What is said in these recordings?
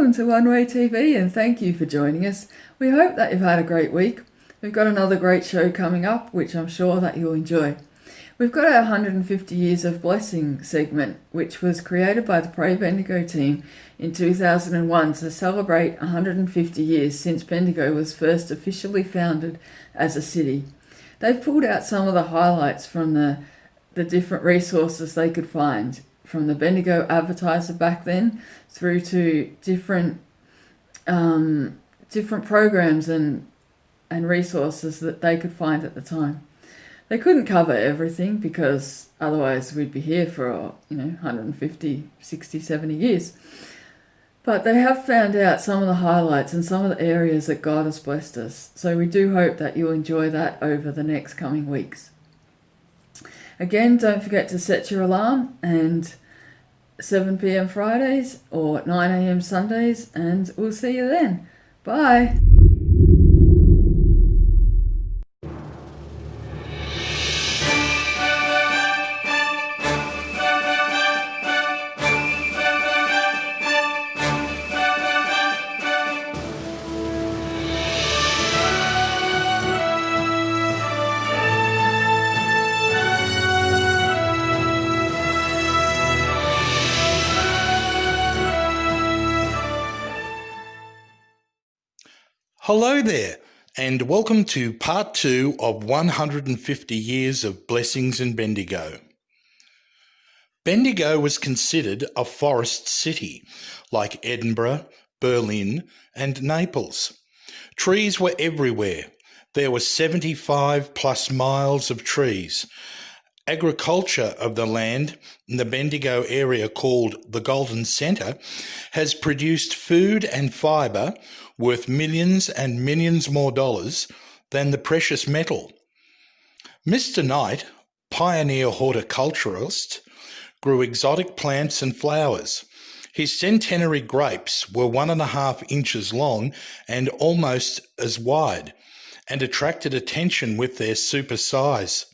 Welcome to One Way TV and thank you for joining us. We hope that you've had a great week. We've got another great show coming up, which I'm sure that you'll enjoy. We've got our 150 Years of Blessing segment, which was created by the Pray Bendigo team in 2001 to celebrate 150 years since Bendigo was first officially founded as a city. They've pulled out some of the highlights from the different resources they could find, from the Bendigo Advertiser back then through to different programs and resources that they could find at the time. They couldn't cover everything because otherwise we'd be here for 150, 60, 70 years. But they have found out some of the highlights and some of the areas that God has blessed us. So we do hope that you'll enjoy that over the next coming weeks. Again, don't forget to set your alarm, and 7 p.m. Fridays or 9 a.m. Sundays, and we'll see you then. Bye. Hello there, and welcome to part 2 of 150 Years of Blessings in Bendigo. Bendigo was considered a forest city, like Edinburgh, Berlin, and Naples. Trees were everywhere. There were 75 plus miles of trees. Agriculture of the land in the Bendigo area, called the Golden Centre, has produced food and fibre worth millions and millions more dollars than the precious metal. Mr. Knight, pioneer horticulturalist, grew exotic plants and flowers. His centenary grapes were 1.5 inches long and almost as wide, and attracted attention with their super size.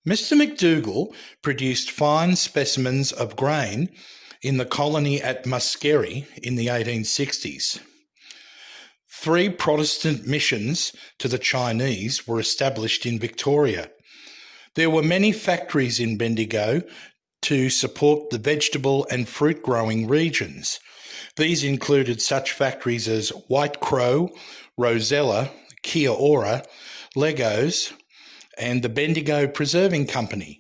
Mr. McDougall produced fine specimens of grain in the colony at Muskerry in the 1860s. 3 Protestant missions to the Chinese were established in Victoria. There were many factories in Bendigo to support the vegetable and fruit growing regions. These included such factories as White Crow, Rosella, Kia Ora, Legos, and the Bendigo Preserving Company.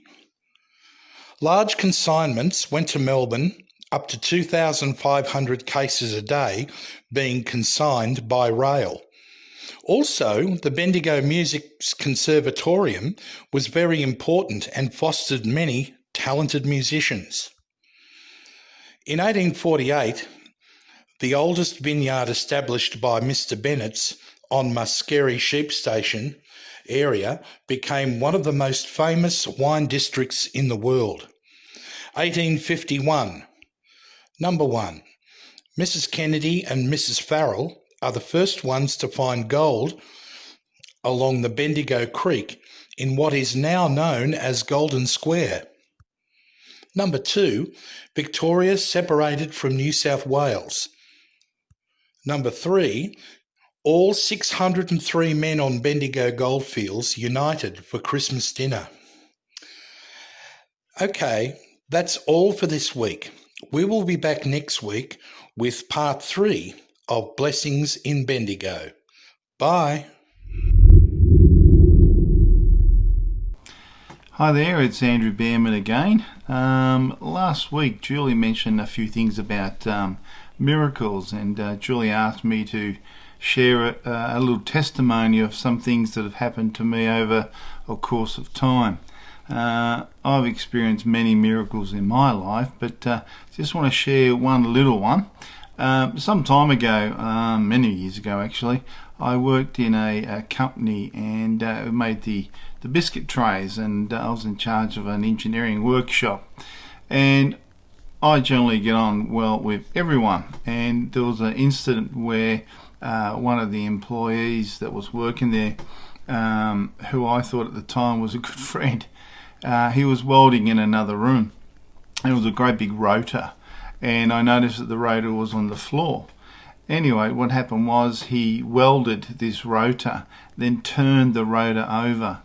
Large consignments went to Melbourne, up to 2,500 cases a day being consigned by rail. Also, the Bendigo Music Conservatorium was very important and fostered many talented musicians. In 1848, the oldest vineyard established by Mr. Bennett's on Muskerry Sheep Station area became one of the most famous wine districts in the world. 1851. Number 1. Mrs. Kennedy and Mrs. Farrell are the first ones to find gold along the Bendigo Creek in what is now known as Golden Square. Number 2. Victoria separated from New South Wales. Number 3. All 603 men on Bendigo goldfields united for Christmas dinner. Okay, that's all for this week. We will be back next week with part 3 of Blessings in Bendigo. Bye. Hi there, it's Andrew Behrman again. Last week Julie mentioned a few things about miracles, and Julie asked me to share a little testimony of some things that have happened to me over a course of time. I've experienced many miracles in my life, but just want to share one little one. Some time ago, many years ago actually, I worked in a company and made the biscuit trays, and I was in charge of an engineering workshop, and I generally get on well with everyone. And there was an incident where one of the employees that was working there, who I thought at the time was a good friend, he was welding in another room. It was a great big rotor, and I noticed that the rotor was on the floor. Anyway, what happened was he welded this rotor, then turned the rotor over,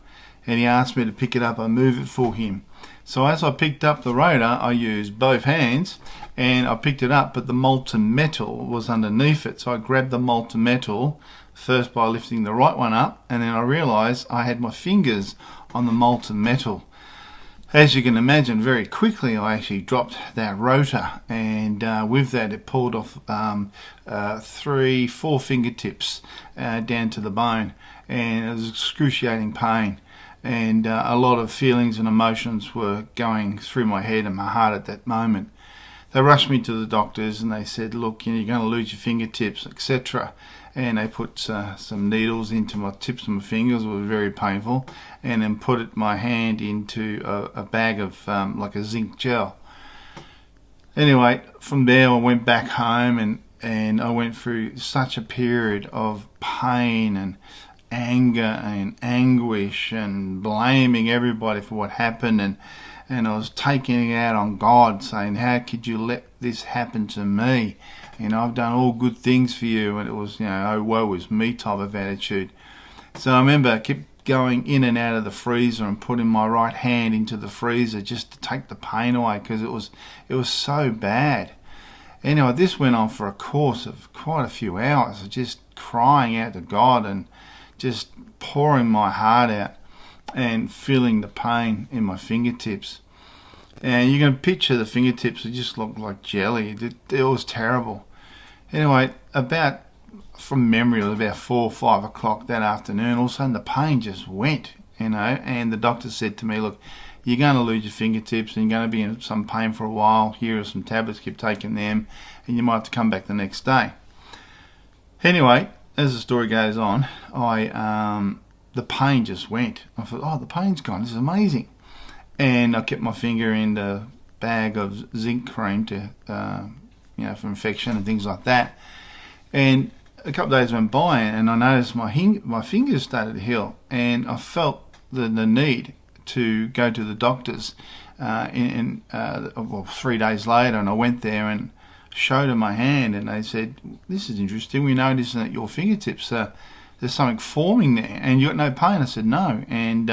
and he asked me to pick it up and move it for him. So as I picked up the rotor, I used both hands and I picked it up, but the molten metal was underneath it. So I grabbed the molten metal first by lifting the right one up, and then I realised I had my fingers on the molten metal. As you can imagine, very quickly I actually dropped that rotor, and with that it pulled off 3-4 fingertips down to the bone, and it was excruciating pain. And a lot of feelings and emotions were going through my head and my heart at that moment. They rushed me to the doctors and they said, look, you're going to lose your fingertips, etc. And they put some needles into my tips of my fingers. It was very painful. And then put my hand into a bag of like a zinc gel. Anyway, from there I went back home, and I went through such a period of pain and anger and anguish and blaming everybody for what happened, and I was taking it out on God, saying, how could you let this happen to me? I've done all good things for you. And it was, oh, woe is me type of attitude. So I remember I kept going in and out of the freezer and putting my right hand into the freezer just to take the pain away, because it was so bad. Anyway, this went on for a course of quite a few hours of just crying out to God and just pouring my heart out and feeling the pain in my fingertips. And you can picture the fingertips, they just looked like jelly. It was terrible. Anyway, from memory, it was about 4 or 5 o'clock that afternoon. All of a sudden the pain just went, and the doctor said to me, look, you're going to lose your fingertips and you're going to be in some pain for a while. Here are some tablets, keep taking them, and you might have to come back the next day. Anyway, as the story goes on, the pain just went. I thought, oh, the pain's gone. This is amazing. And I kept my finger in the bag of zinc cream to, for infection and things like that. And a couple of days went by, and I noticed my fingers started to heal, and I felt the need to go to the doctors. 3 days later, and I went there and showed them my hand, and they said, this is interesting, we noticed that your fingertips, there's something forming there, and you got no pain. I said no, and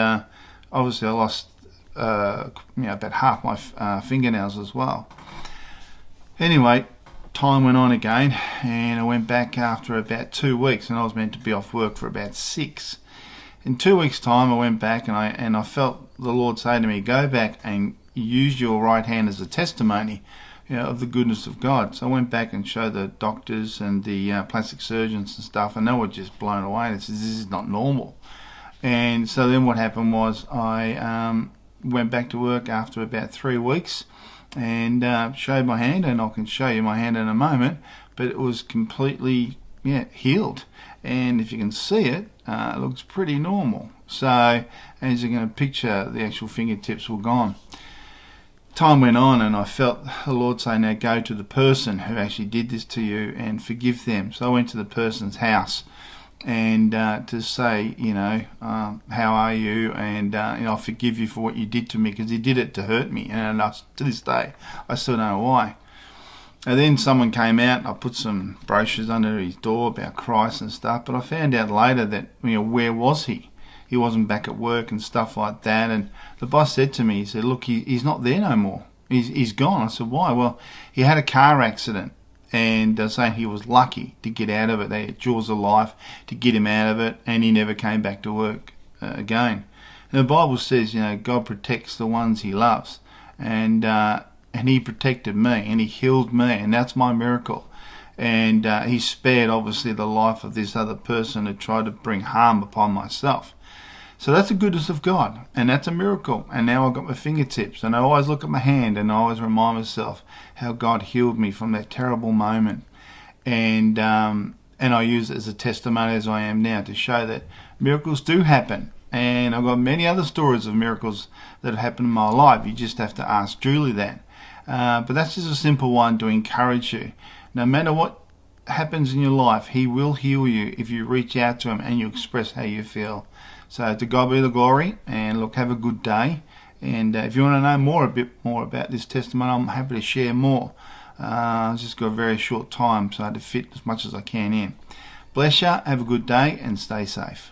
obviously I lost about half my fingernails as well. Anyway, time went on again, and I went back after about 2 weeks, and I was meant to be off work for about 6. In 2 weeks' time I went back, and I felt the Lord say to me, go back and use your right hand as a testimony of the goodness of God. So I went back and showed the doctors and the plastic surgeons and stuff, and they were just blown away. They said, this is not normal. And so then what happened was I went back to work after about 3 weeks and showed my hand, and I can show you my hand in a moment, but it was completely healed. And if you can see it, it looks pretty normal. So as you can picture, the actual fingertips were gone. Time went on, and I felt the Lord say, now go to the person who actually did this to you and forgive them. So I went to the person's house and to say, how are you? And I forgive you for what you did to me, because he did it to hurt me, and to this day I still don't know why. And then someone came out, and I put some brochures under his door about Christ and stuff, but I found out later that, where was he? He wasn't back at work and stuff like that. And the boss said to me, he said, look, he's not there no more. He's gone. I said, why? Well, he had a car accident, and saying he was lucky to get out of it. They had jaws of life to get him out of it, and he never came back to work again. And the Bible says, God protects the ones he loves. And he protected me, and he healed me, and that's my miracle. And he spared, obviously, the life of this other person who tried to bring harm upon myself. So that's the goodness of God, and that's a miracle. And now I've got my fingertips, and I always look at my hand, and I always remind myself how God healed me from that terrible moment. And I use it as a testimony as I am now to show that miracles do happen. And I've got many other stories of miracles that have happened in my life. You just have to ask Julie that. But that's just a simple one to encourage you. No matter what happens in your life, he will heal you if you reach out to him and you express how you feel. So to God be the glory, and look, have a good day. And if you want to know a bit more about this testimony, I'm happy to share more. I've just got a very short time, so I had to fit as much as I can in. Bless you, have a good day and stay safe.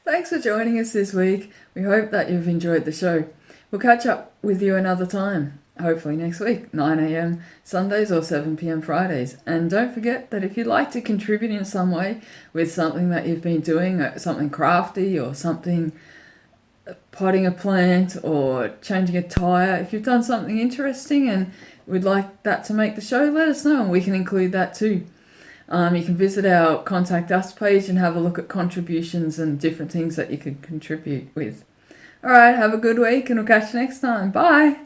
Thanks for joining us this week. We hope that you've enjoyed the show. We'll catch up with you another time, hopefully next week, 9 a.m. Sundays or 7 p.m. Fridays. And don't forget that if you'd like to contribute in some way with something that you've been doing, something crafty or something, potting a plant or changing a tyre, if you've done something interesting and would like that to make the show, let us know and we can include that too. You can visit our Contact Us page and have a look at contributions and different things that you can contribute with. All right, have a good week and we'll catch you next time. Bye.